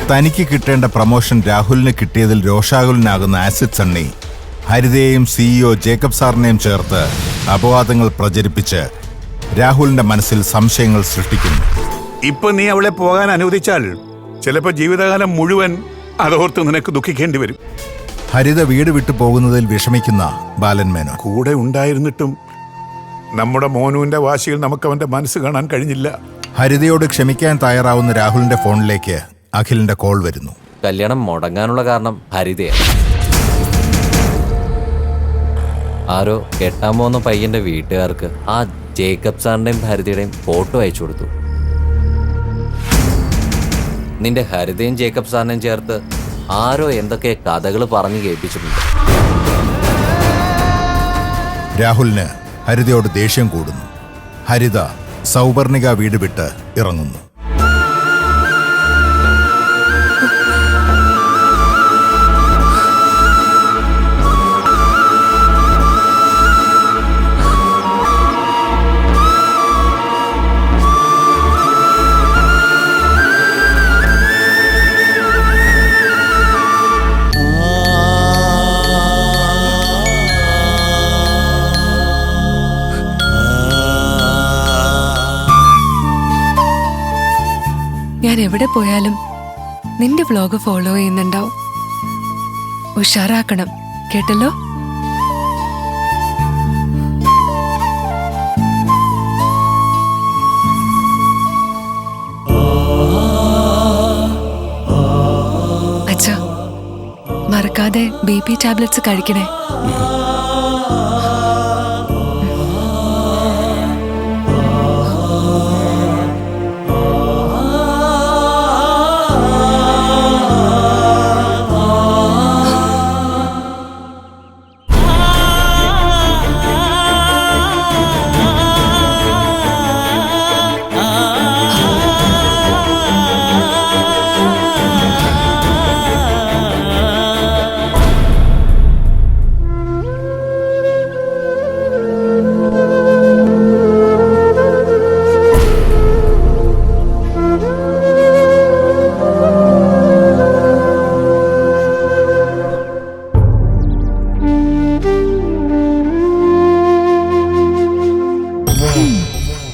തനിക്ക് കിട്ടേണ്ട പ്രമോഷൻ രാഹുലിന് കിട്ടിയതിൽ രോഷാകുലനാകുന്ന ആസിഡ് സണ്ണി ഹരിതയെയും സിഇഒ ജേക്കബ് സാറിനെയും ചേർത്ത് അപവാദങ്ങൾ പ്രചരിപ്പിച്ച് രാഹുലിന്റെ മനസ്സിൽ സംശയങ്ങൾ സൃഷ്ടിക്കുന്നു. ഇപ്പൊ നീ അവളെ പോകാൻ അനുവദിച്ചാൽ ചിലപ്പോ ജീവിതകാലം മുഴുവൻ അതോർത്ത് നിനക്ക് ദുഃഖിക്കേണ്ടി വരും. ഹരിത വീട് വിട്ടു പോകുന്നതിൽ വിഷമിക്കുന്ന ബാലൻ മേനോൻ. കൂടെ ഉണ്ടായിരുന്നിട്ടും നമ്മുടെ മോനുവിന്റെ വാശിയിൽ നമുക്ക് അവന്റെ മനസ്സ് കാണാൻ കഴിഞ്ഞില്ല. ഹരിതയോട് ക്ഷമിക്കാൻ തയ്യാറാവുന്ന രാഹുലിന്റെ ഫോണിലേക്ക് അഖിലിന്റെ കോൾ വരുന്നു. കല്യാണം മുടങ്ങാനുള്ള കാരണം ഹരിതയാണ്. ആരോ കെട്ടാൻ പോകുന്ന പയ്യന്റെ വീട്ടുകാർക്ക് ആ ജേക്കബ് സാറിന്റെയും ഹരിതയുടെയും ഫോട്ടോ അയച്ചു കൊടുത്തു. നിന്റെ ഹരിതയും ജേക്കബ് സാറിനെയും ചേർത്ത് ആരോ എന്തൊക്കെ കഥകൾ പറഞ്ഞു കേൾപ്പിച്ചിട്ടുണ്ട്. രാഹുലിന് ഹരിതയോട് ദേഷ്യം കൂടുന്നു. ഹരിത സൗപർണിക വീട് വിട്ട് ഇറങ്ങുന്നു. ഞാൻ എവിടെ പോയാലും നിന്റെ വ്ലോഗ് ഫോളോ ചെയ്യുന്നുണ്ടാവും. ഉഷാറാക്കണം കേട്ടല്ലോ. അച്ഛാ, മറക്കാതെ BP ടാബ്ലറ്റ്സ് കഴിക്കണേ.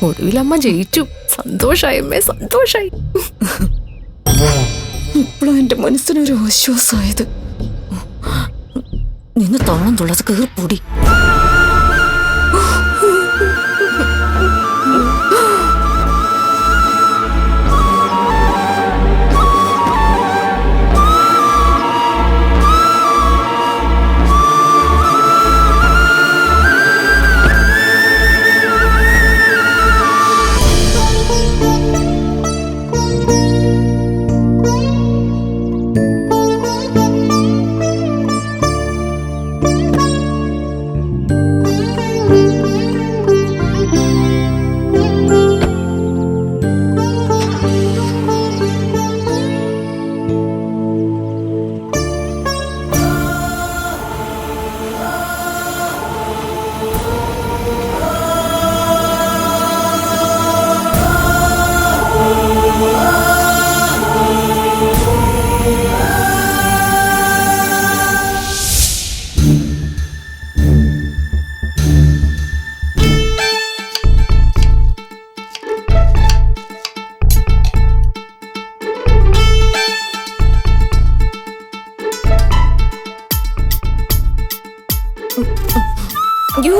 ഒടുവിലമ്മ ജയിച്ചു. സന്തോഷായി അമ്മേ, സന്തോഷായി. ഇപ്പോഴും എന്റെ മനസ്സിനൊരു ആശ്വാസമായത്. നിന്ന് താളം തുള്ളത് കീർപ്പൊടി.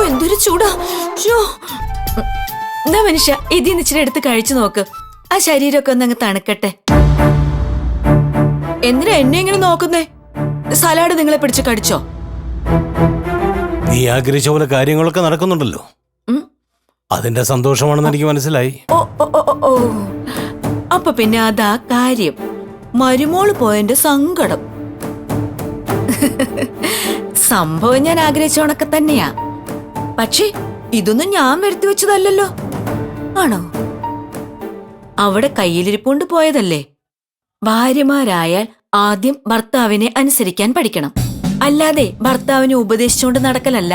എന്തൊരു ചൂടാ! എന്താ മനുഷ്യ, ഇതിന്ന് ഇച്ചിരി എടുത്ത് കഴിച്ചു നോക്ക്. ആ ശരീരമൊക്കെ ഒന്നങ്ങ് തണുക്കട്ടെ. എന്തിനാ എന്നെ ഇങ്ങനെ നോക്കുന്നേ? സലാഡ് നിങ്ങളെ പിടിച്ച് കടിച്ചോ? നീ ആഗ്രഹിച്ച പോലെ കാര്യങ്ങളൊക്കെ നടക്കുന്നുണ്ടല്ലോ, അതിന്റെ സന്തോഷമാണെന്ന് എനിക്ക് മനസ്സിലായി. ഓ ഓ ഓ ഓ, അപ്പൊ പിന്നെ അതാ കാര്യം. മരുമോള് പോയതിന്റെ സങ്കടം. സംഭവം ഞാൻ ആഗ്രഹിച്ചോണൊക്കെ തന്നെയാ. പക്ഷേ ഇതൊന്നും ഞാൻ വരുത്തി വെച്ചതല്ലോ. ആണോ? അവിടെ കയ്യിലിരിപ്പുണ്ട് പോയതല്ലേ. ഭാര്യമാരായാൽ ആദ്യം ഭർത്താവിനെ അനുസരിക്കാൻ പഠിക്കണം. അല്ലാതെ ഭർത്താവിനെ ഉപദേശിച്ചുകൊണ്ട് നടക്കലല്ല.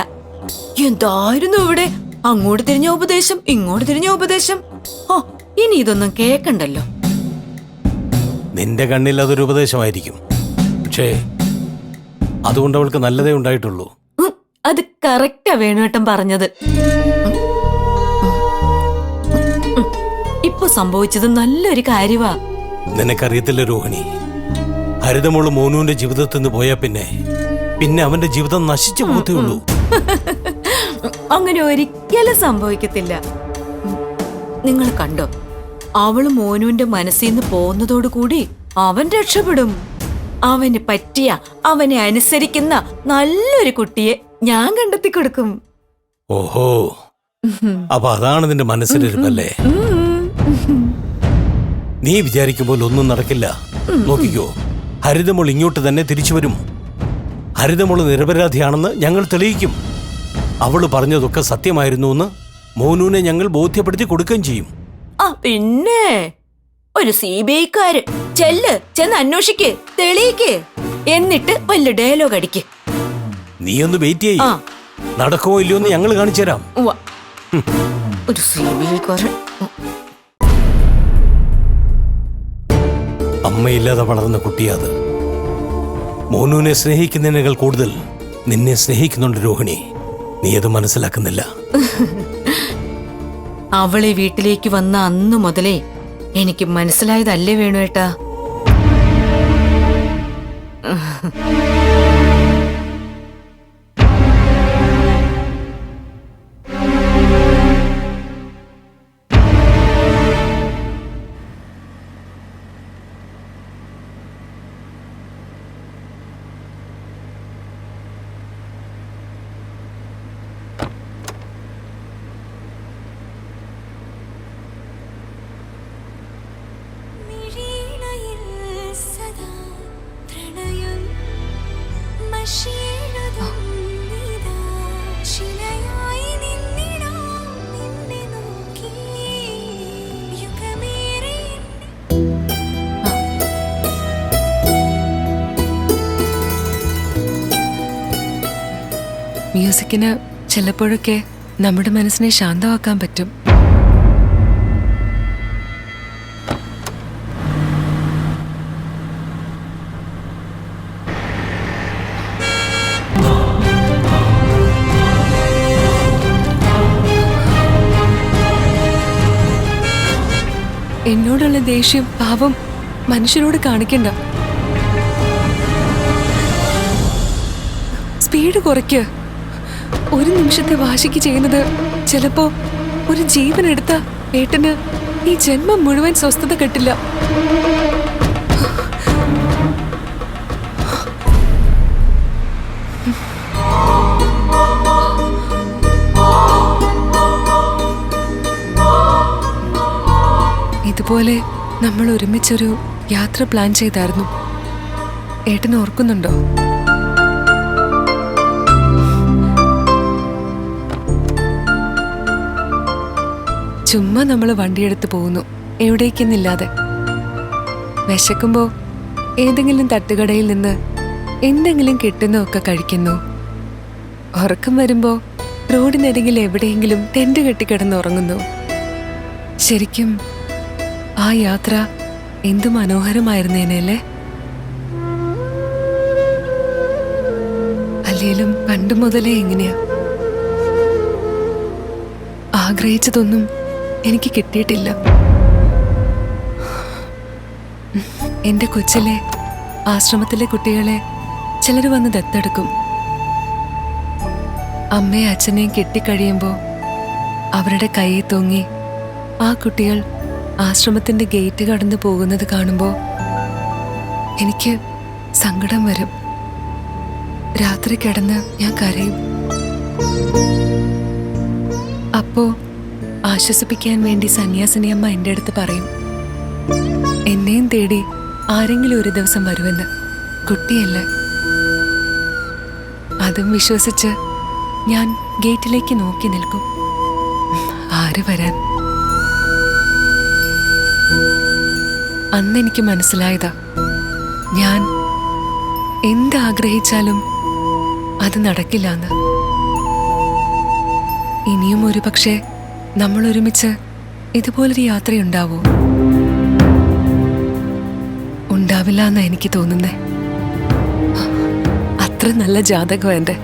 എന്തായിരുന്നു ഇവിടെ അങ്ങോട്ട് തിരിഞ്ഞ ഉപദേശം, ഇങ്ങോട്ട് തിരിഞ്ഞ ഉപദേശം. ഓ, ഇനി ഇതൊന്നും കേക്കണ്ടല്ലോ. നിന്റെ കണ്ണിൽ അതൊരു ഉപദേശമായിരിക്കും. പക്ഷേ അതുകൊണ്ട് അവൾക്ക് നല്ലതേ ഉണ്ടായിട്ടുള്ളൂ. അത് കറക്റ്റാ വേണുവേട്ടൻ പറഞ്ഞത്. ഇപ്പൊ സംഭവിച്ചത് നല്ലൊരു കാര്യവാ. നിനക്കറിയത്തില്ല രോഹിണി, ഹരിതമോള് മോനുവിന്റെ ജീവിതത്തിൽ നിന്ന് പോയാ പിന്നെ അവന്റെ ജീവിതം നശിച്ചു പോകത്തേ ഉള്ളൂ. അങ്ങനെ ഒരിക്കലും സംഭവിക്കത്തില്ല. നിങ്ങൾ കണ്ടോ, അവള് മോനുവിന്റെ മനസ്സിൽ നിന്ന് പോകുന്നതോടുകൂടി അവൻ രക്ഷപ്പെടും. അവന് പറ്റിയ, അവനെ അനുസരിക്കുന്ന നല്ലൊരു കുട്ടിയെ ഞാൻ കണ്ടെത്തി കൊടുക്കും. ഓഹോ, അപ്പൊ അതാണ് നിന്റെ മനസ്സിലിരുപ്പല്ലേ? നീ വിചാരിക്കുമ്പോൾ ഒന്നും നടക്കില്ല. നോക്കിക്കോ, ഹരിതമോൾ ഇങ്ങോട്ട് തന്നെ തിരിച്ചു വരും. ഹരിതമോള് നിരപരാധിയാണെന്ന് ഞങ്ങൾ തെളിയിക്കും. അവള് പറഞ്ഞതൊക്കെ സത്യമായിരുന്നു എന്ന് മോനുവിനെ ഞങ്ങൾ ബോധ്യപ്പെടുത്തി കൊടുക്കുകയും ചെയ്യും. പിന്നെ ഒരു CBI-ക്കാര് ചെന്ന് അന്വേഷിക്ക്, തെളിയിക്ക്, എന്നിട്ട് വലിയ ഡയലോഗ് അടിക്ക്. നീ ഒന്ന് വെയിറ്റ് ചെയ്യ. നടക്കുമോ ഇല്ലയോ എന്ന് ഞങ്ങൾ കാണിച്ചു തരാം. ഒരു CBI-ക്കാരൻ. അമ്മയില്ലാതെ വളർന്ന കുട്ടിയാത്. മോനുവിനെ സ്നേഹിക്കുന്നതിനേക്കാൾ കൂടുതൽ നിന്നെ സ്നേഹിക്കുന്നുണ്ട് രോഹിണി. നീ അത് മനസ്സിലാക്കുന്നില്ല. അവളെ വീട്ടിലേക്ക് വന്ന അന്നു മുതലേ എനിക്ക് മനസ്സിലായതല്ലേ വേണുവേട്ടാ. മ്യൂസിക്കിന് ചിലപ്പോഴൊക്കെ നമ്മുടെ മനസ്സിനെ ശാന്തമാക്കാൻ പറ്റും. എന്നോടുള്ള ദേഷ്യം പാവം മനുഷ്യരോട് കാണിക്കണ്ട. സ്പീഡ് കുറയ്ക്ക്. ഒരു നിമിഷത്തെ വാശിക്ക് ചെയ്യുന്നത് ചിലപ്പോ ഒരു ജീവൻ എടുത്ത ഏട്ടന് ഈ ജന്മം മുഴുവൻ സ്വസ്ഥത കിട്ടില്ല. ഇതുപോലെ നമ്മൾ ഒരുമിച്ചൊരു യാത്ര പ്ലാൻ ചെയ്തായിരുന്നു. ഏട്ടൻ ഓർക്കുന്നുണ്ടോ? ചുമ്മാ നമ്മൾ വണ്ടിയെടുത്ത് പോകുന്നു, എവിടേക്കെന്നില്ലാതെ. വിശക്കുമ്പോ ഏതെങ്കിലും തട്ടുകടയിൽ നിന്ന് എന്തെങ്കിലും കിട്ടുന്നതൊക്കെ കഴിക്കുന്നു. ഉറക്കം വരുമ്പോ റോഡിനരികിൽ എവിടെയെങ്കിലും ടെന്റ് കെട്ടിക്കിടന്നുറങ്ങുന്നു. ശരിക്കും ആ യാത്ര എന്തു മനോഹരമായിരുന്നേനല്ലേ? അല്ലേലും പണ്ട് മുതലേ എങ്ങനെയാ? ആഗ്രഹിച്ചതൊന്നും എനിക്ക് കിട്ടിയിട്ടില്ല. എന്റെ കൊച്ചിലെ ആശ്രമത്തിലെ കുട്ടികളെ ചിലർ വന്ന് ദത്തെടുക്കും. അമ്മയും അച്ഛനെയും കെട്ടിക്കഴിയുമ്പോൾ അവരുടെ കൈയിൽ തൂങ്ങി ആ കുട്ടികൾ ആശ്രമത്തിന്റെ ഗേറ്റ് കടന്നു പോകുന്നത് കാണുമ്പോൾ എനിക്ക് സങ്കടം വരും. രാത്രി കിടന്ന് ഞാൻ കരയും. അപ്പോ ആശ്വസിപ്പിക്കാൻ വേണ്ടി സന്യാസിനി അമ്മ എൻ്റെ അടുത്ത് പറയും, എന്നെയും തേടി ആരെങ്കിലും ഒരു ദിവസം വരുമെന്ന്. കുട്ടിയല്ലേ. അതും വിശ്വസിച്ച് ഞാൻ ഗേറ്റിലേക്ക് നോക്കി നിൽക്കും. ആര് വരാൻ? അന്നെനിക്ക് മനസ്സിലായതാ, ഞാൻ എന്താഗ്രഹിച്ചാലും അത് നടക്കില്ലാന്ന്. ഇനിയും ഒരു പക്ഷേ നമ്മൾ ഒരുമിച്ച് ഇതുപോലൊരു യാത്രയുണ്ടാവോ? ശരിയാവില്ല എന്നാ എനിക്ക് തോന്നുന്നേ. അത്ര നല്ല ജാതകം എന്റെ.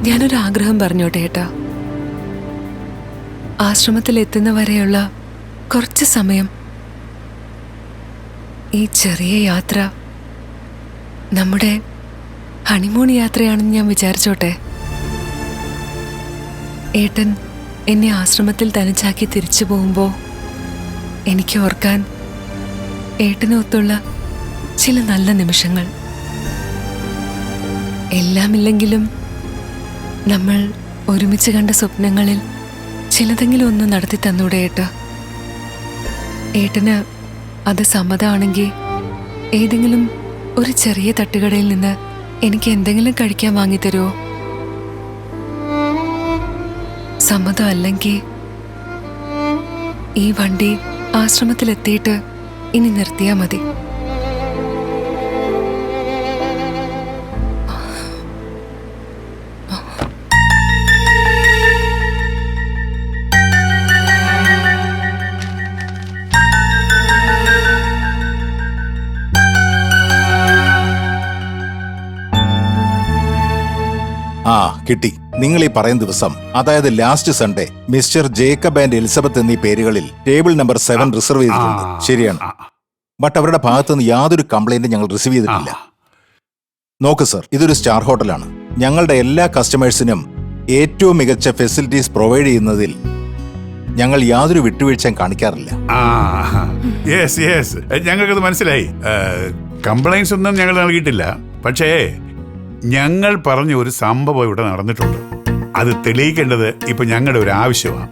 ഞാനൊരു ആഗ്രഹം പറഞ്ഞോട്ടെ ഏട്ടാ. ആശ്രമത്തിൽ എത്തുന്നവരെയുള്ള കുറച്ച് സമയം ഈ ചെറിയ യാത്ര നമ്മുടെ ഹണിമൂൺ യാത്രയാണെന്ന് ഞാൻ വിചാരിച്ചോട്ടെ. ഏട്ടൻ എന്നെ ആശ്രമത്തിൽ തനിച്ചാക്കി തിരിച്ചു പോകുമ്പോൾ എനിക്ക് ഓർക്കാൻ ഏട്ടനൊത്തുള്ള ചില നല്ല നിമിഷങ്ങൾ. എല്ലാമില്ലെങ്കിലും നമ്മൾ ഒരുമിച്ച് കണ്ട സ്വപ്നങ്ങളിൽ ചിലതെങ്കിലും ഒന്ന് നടത്തി തന്നൂടെ ഏട്ടാ. ഏട്ടന് അത് സമ്മതമാണെങ്കിൽ ഏതെങ്കിലും ഒരു ചെറിയ തട്ടുകടയിൽ നിന്ന് എനിക്ക് എന്തെങ്കിലും കഴിക്കാൻ വാങ്ങിത്തരുമോ? സമ്മതമല്ലെങ്കിൽ ഈ വണ്ടി ആശ്രമത്തിലെത്തിയിട്ട് ഇനി നിർത്തിയാ മതി. ആ കിട്ടി. നിങ്ങൾ ഈ പറയുന്ന ദിവസം, അതായത് last Sunday, mister Jacob and Elizabeth എന്നീ പേരുകളിൽ ടേബിൾ നമ്പർ 7 റിസർവ് ചെയ്തിട്ടുണ്ട്. ശരിയാണ്. ബട്ട് അവരുടെ ഭാഗത്തുനിന്ന് യാതൊരു കംപ്ലൈന്റും ഞങ്ങൾ റിസീവ് ചെയ്തിട്ടില്ല. നോക്ക് സർ, ഇതൊരു സ്റ്റാർ ഹോട്ടലാണ്. ഞങ്ങളുടെ എല്ലാ കസ്റ്റമേഴ്സിനും ഏറ്റവും മികച്ച ഫെസിലിറ്റീസ് പ്രൊവൈഡ് ചെയ്യുന്നതിൽ ഞങ്ങൾ യാതൊരു വിട്ടുവീഴ്ചയും കാണിക്കാറില്ല. ഞങ്ങൾക്കത് മനസ്സിലായി. കംപ്ലൈൻസ് ഒന്നും ഞങ്ങൾ നൽകിയിട്ടില്ല. പക്ഷേ ഞങ്ങൾ പറഞ്ഞ ഒരു സംഭവം ഇവിടെ നടന്നിട്ടുണ്ട്. അത് തെളിയിക്കേണ്ടത് ഇപ്പൊ ഞങ്ങളുടെ ഒരു ആവശ്യമാണ്.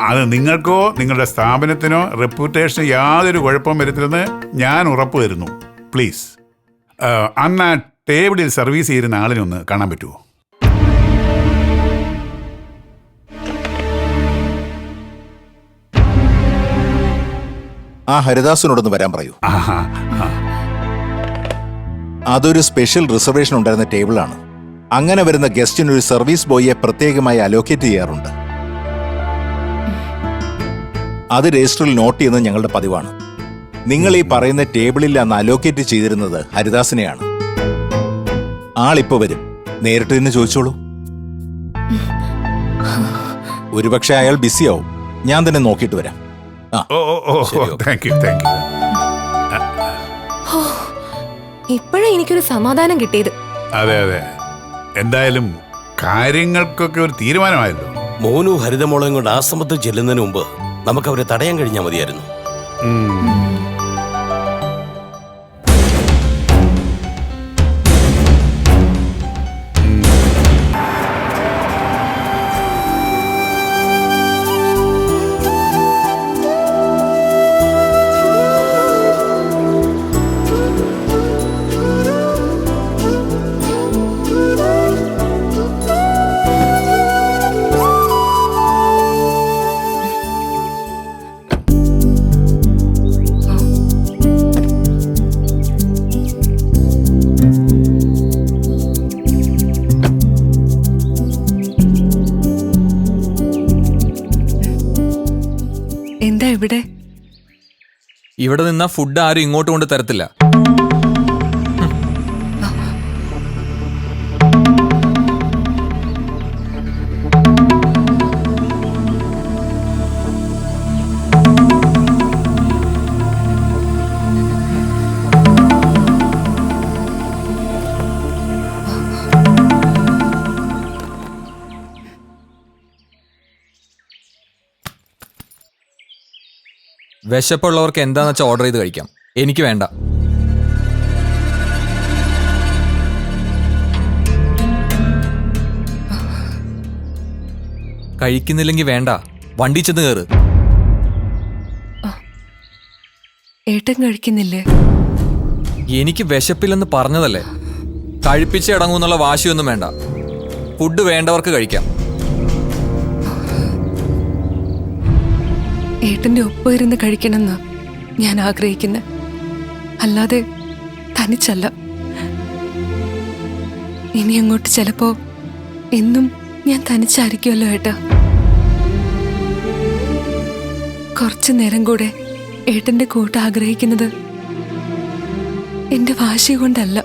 അത് നിങ്ങൾക്കോ നിങ്ങളുടെ സ്ഥാപനത്തിനോ റെപ്യൂട്ടേഷന് യാതൊരു കുഴപ്പവും വരുത്തില്ലെന്ന് ഞാൻ ഉറപ്പു തരുന്നു. പ്ലീസ്, അന്ന് ആ ടേബിളിൽ സർവീസ് ചെയ്യുന്ന ആളിനെ ഒന്ന് കാണാൻ പറ്റുമോ? ആ ഹരിദാസിനോടൊന്ന് വരാൻ പറയൂ. അതൊരു സ്പെഷ്യൽ റിസർവേഷൻ ഉണ്ടായിരുന്ന ടേബിളാണ്. അങ്ങനെ വരുന്ന ഗസ്റ്റിന് ഒരു സർവീസ് ബോയിയെ പ്രത്യേകമായി അലോക്കേറ്റ് ചെയ്യാറുണ്ട്. അത് രജിസ്റ്ററിൽ നോട്ട് ചെയ്യുന്നത് ഞങ്ങളുടെ പതിവാണ്. നിങ്ങൾ ഈ പറയുന്ന ടേബിളിൽ അന്ന് അലോക്കേറ്റ് ചെയ്തിരുന്നത് ഹരിദാസിനെയാണ്. ആളിപ്പോ വരും. നേരിട്ട് തന്നെ ചോദിച്ചോളൂ. ഒരുപക്ഷെ അയാൾ ബിസിയാവും. ഞാൻ തന്നെ നോക്കിയിട്ട് വരാം. ഇപ്പോഴാ എനിക്കൊരു സമാധാനം കിട്ടിയത്. അതെ അതെ, എന്തായാലും കാര്യങ്ങൾക്കൊക്കെ ഒരു തീരുമാനമായല്ലോ. മോനു ഹരിതമോളയും കൊണ്ട് ആശ്രമത്തിൽ ചെല്ലുന്നതിന് മുമ്പ് നമുക്ക് അവരെ തടയാൻ കഴിഞ്ഞാൽ മതിയായിരുന്നു. എന്താ ഇവിടെ? ഇവിടെ നിന്നാ ഫുഡ് ആരും ഇങ്ങോട്ട് കൊണ്ട് തരത്തില്ല. വിശപ്പുള്ളവർക്ക് എന്താന്ന് വെച്ചാൽ ഓർഡർ ചെയ്ത് കഴിക്കാം. എനിക്ക് വേണ്ട. കഴിക്കുന്നില്ലെങ്കിൽ വേണ്ട, വണ്ടി ചെന്ന് കയറ്. ഏട്ടൻ കഴിക്കുന്നില്ലേ? എനിക്ക് വിശപ്പില്ലെന്ന് പറഞ്ഞതല്ലേ. കഴിപ്പിച്ച് ഇടങ്ങൂന്നുള്ള വാശിയൊന്നും വേണ്ട. ഫുഡ് വേണ്ടവർക്ക് കഴിക്കാം. ഏട്ടന്റെ ഒപ്പം ഇരുന്ന് കഴിക്കണമെന്ന് ഞാൻ ആഗ്രഹിക്കുന്നത്, അല്ലാതെ തനിച്ചല്ല. ഇനി അങ്ങോട്ട് ചിലപ്പോ എന്നും ഞാൻ തനിച്ചായിരിക്കുമല്ലോ ഏട്ടാ. കുറച്ചു നേരം കൂടെ ഏട്ടന്റെ കൂട്ട് ആഗ്രഹിക്കുന്നത് എന്റെ വാശി കൊണ്ടല്ല.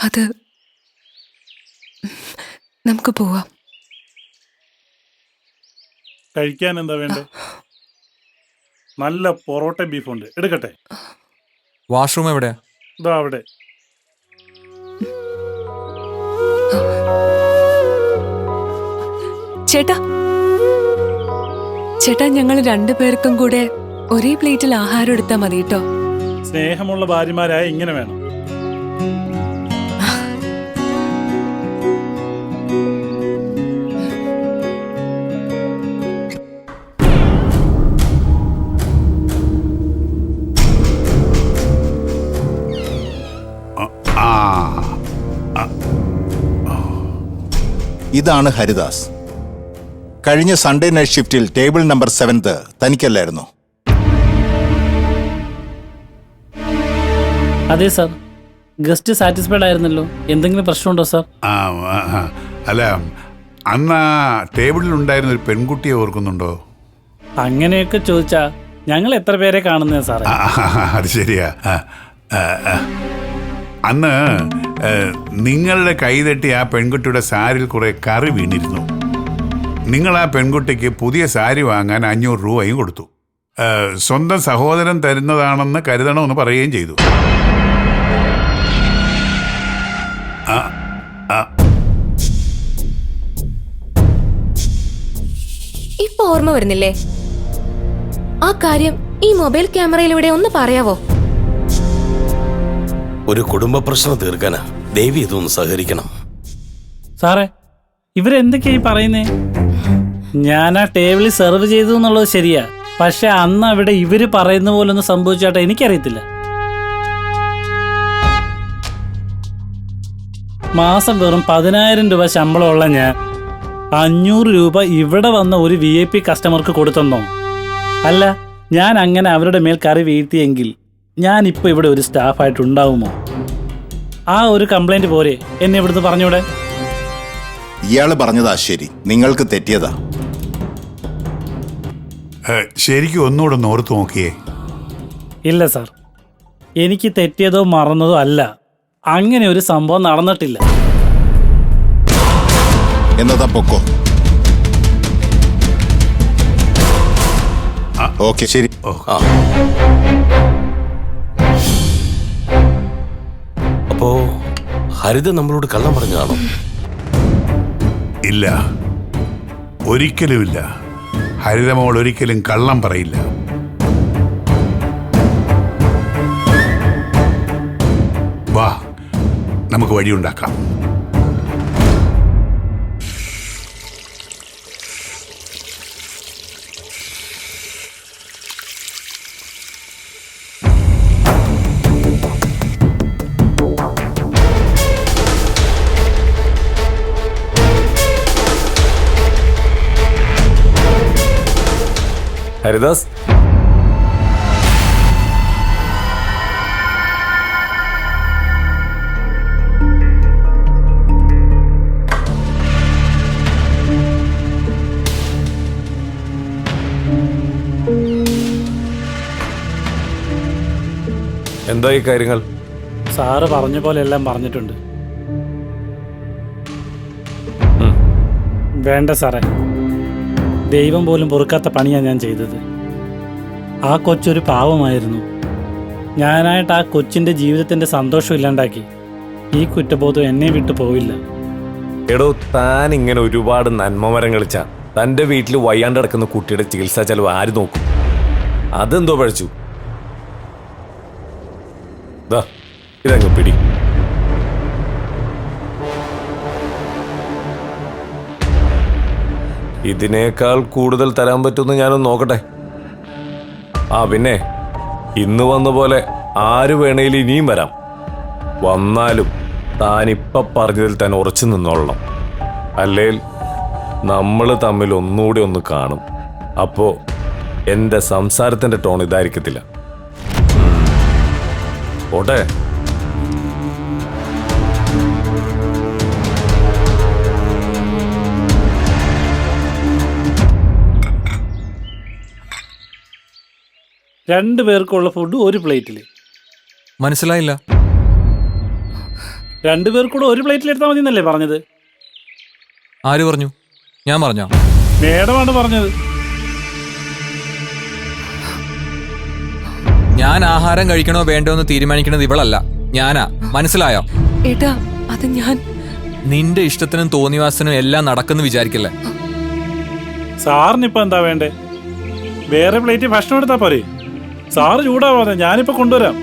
അത് നമുക്ക് പോവാം. കഴിക്കാൻ എന്താ വേണ്ടേ? നല്ല പൊറോട്ട ബീഫുണ്ട്, എടുക്കട്ടെ? വാഷ്റൂം എവിടെയാ? ഇതാ അവിടെ. ചേട്ടാ ചേട്ടാ, ഞങ്ങൾ രണ്ടുപേർക്കും കൂടെ ഒരേ പ്ലേറ്റിൽ ആഹാരം എടുത്താൽ മതി കേട്ടോ. സ്നേഹമുള്ള ഭാര്യമാരായ ഇങ്ങനെ വേണം. ഇതാണ് ഹരിദാസ്. കഴിഞ്ഞ സൺഡേ നൈറ്റ് ഷിഫ്റ്റിൽ ടേബിൾ നമ്പർ 7 തനിക്കല്ലായിരുന്നു? അതെ സാർ. ഗസ്റ്റ് സാറ്റിസ്ഫൈഡ് ആയിരുന്നല്ലോ. എന്തെങ്കിലും പ്രശ്നമുണ്ടോ സാർ? അല്ല, അന്ന് ആ ടേബിളിൽ ഉണ്ടായിരുന്ന ഒരു പെൺകുട്ടിയെ ഓർക്കുന്നുണ്ടോ? അങ്ങനെയൊക്കെ ചോദിച്ചാ ഞങ്ങൾ എത്ര പേരെ കാണുന്നത് സാറേ? അത് ശരിയാ. അന്ന് നിങ്ങളുടെ കൈതട്ടി ആ പെൺകുട്ടിയുടെ സാരിയിൽ കുറെ കറി വീണിരുന്നു. നിങ്ങൾ ആ പെൺകുട്ടിക്ക് പുതിയ സാരി വാങ്ങാൻ 500 രൂപയും കൊടുത്തു. സ്വന്തം സഹോദരൻ തരുന്നതാണെന്ന് കരുതണമെന്ന് പറയുകയും ചെയ്തു. ഇപ്പൊ ഓർമ്മ വരുന്നില്ലേ? ആ കാര്യം ഈ മൊബൈൽ ക്യാമറയിലൂടെ ഒന്ന് പറയാവോ? ഒരു കുടുംബ പ്രശ്നം തീർക്കാനാ. ദേവി ഇതൊന്ന് സഹകരിക്കണം. സാറേ, ഇവരെന്തൊക്കെയാ ഈ പറയുന്നേ? ഞാൻ ആ ടേബിളിൽ സെർവ് ചെയ്തു എന്നുള്ളത് ശരിയാ. പക്ഷെ അന്ന് അവിടെ ഇവര് പറയുന്ന പോലെ ഒന്നും സംഭവിച്ചാട്ടെ എനിക്കറിയത്തില്ല. മാസം വെറും 10,000 രൂപ ശമ്പളമുള്ള ഞാൻ 500 രൂപ ഇവിടെ വന്ന ഒരു VIP കസ്റ്റമർക്ക് കൊടുത്തെന്നോ? അല്ല, ഞാൻ അങ്ങനെ അവരുടെ മേൽ കറി വീഴ്ത്തിയെങ്കിൽ ഞാനിപ്പോൾ ഇവിടെ ഒരു സ്റ്റാഫായിട്ട് ഉണ്ടാവുമോ? ആ ഒരു കംപ്ലൈന്റ് പോരെ എന്നെ ഇവിടുന്ന് പറഞ്ഞൂടെ? ഇയാള് പറഞ്ഞതാ ശരി, നിങ്ങൾക്ക് തെറ്റിയതാ. ശരിക്കും ഒന്നുകൂടെ ഒന്ന് ഓർത്തു നോക്കിയേ. ഇല്ല സാർ, എനിക്ക് തെറ്റിയതോ മറന്നതോ അല്ല. അങ്ങനെ ഒരു സംഭവം നടന്നിട്ടില്ല. എന്നതാ പൊക്കോ. ഓക്കെ, ശരി. അപ്പോ ഹരിത നമ്മളോട് കള്ളം പറഞ്ഞാണോ? ഇല്ല, ഒരിക്കലുമില്ല. ഹരിതമോൾ ഒരിക്കലും കള്ളം പറയില്ല. വാ, നമുക്ക് വഴിയുണ്ടാക്കാം. ഹരിദാസ്, എന്തായി കാര്യങ്ങൾ? സാറ് പറഞ്ഞ പോലെ എല്ലാം പറഞ്ഞിട്ടുണ്ട്. വേണ്ട സാറേ, ദൈവം പോലും പൊറുക്കാത്ത പണിയാണ് ഞാൻ ചെയ്തത്. ആ കൊച്ചൊരു പാവമായിരുന്നു. ഞാനായിട്ട് ആ കൊച്ചിൻ്റെ ജീവിതത്തിൻ്റെ സന്തോഷം ഇല്ലാണ്ടാക്കി. ഈ കുറ്റബോധം എന്നെ വിട്ടു പോവില്ല. എടോ, താൻ ഇങ്ങനെ ഒരുപാട് നന്മമരം കളിച്ച തൻ്റെ വീട്ടിൽ വയ്യാണ്ട് കിടക്കുന്ന കുട്ടിയുടെ ചികിത്സാ ചെലവ് ആര് നോക്കും? അതെന്തോ പഴിച്ചു. ഇതങ്ങ് പിടി. ഇതിനേക്കാൾ കൂടുതൽ തരാൻ പറ്റുമെന്ന് ഞാനൊന്ന് നോക്കട്ടെ. പിന്നെ ഇന്ന് വന്ന പോലെ ആര് വേണേലും ഇനിയും വരാം. വന്നാലും താനിപ്പം പറഞ്ഞതിൽ തന്നെ ഉറച്ചു നിന്നോളണം. അല്ലെങ്കിൽ നമ്മൾ തമ്മിൽ ഒന്നുകൂടി ഒന്ന് കാണും. അപ്പോൾ എൻ്റെ സംസാരത്തിൻ്റെ ടോൺ ഇതായിരിക്കത്തില്ല. ഓട്ടെ. 2 പേർക്കുള്ള ഫുഡ് ഒരു പ്ലേറ്റിൽ. മനസ്സിലായില്ല. 2 പേർക്കൂടെ ഒരു പ്ലേറ്റിൽ എടുത്താൽ മതി എന്നല്ലേ പറഞ്ഞത്? ആര് പറഞ്ഞു? ഞാൻ പറഞ്ഞോ? മേഡമാണ് പറഞ്ഞത്. ഞാൻ ആഹാരം കഴിക്കണോ വേണ്ടോ എന്ന് തീരുമാനിക്കുന്നത് ഇവളല്ല, ഞാനാ. മനസ്സിലായോ? ഏട്ടാ അത് ഞാൻ നിന്റെ ഇഷ്ടത്തിനും തോന്നിവാസനും എല്ലാം നടക്കുന്നു വിചാരിക്കല്ലേ. സാറിനിപ്പോ എന്താ വേണ്ടേ? വേറെ പ്ലേറ്റ് ഭക്ഷണം എടുത്താ പോരെ? സാറ് ചൂടാവാതെ ഞാനിപ്പോ കൊണ്ടുവരാം.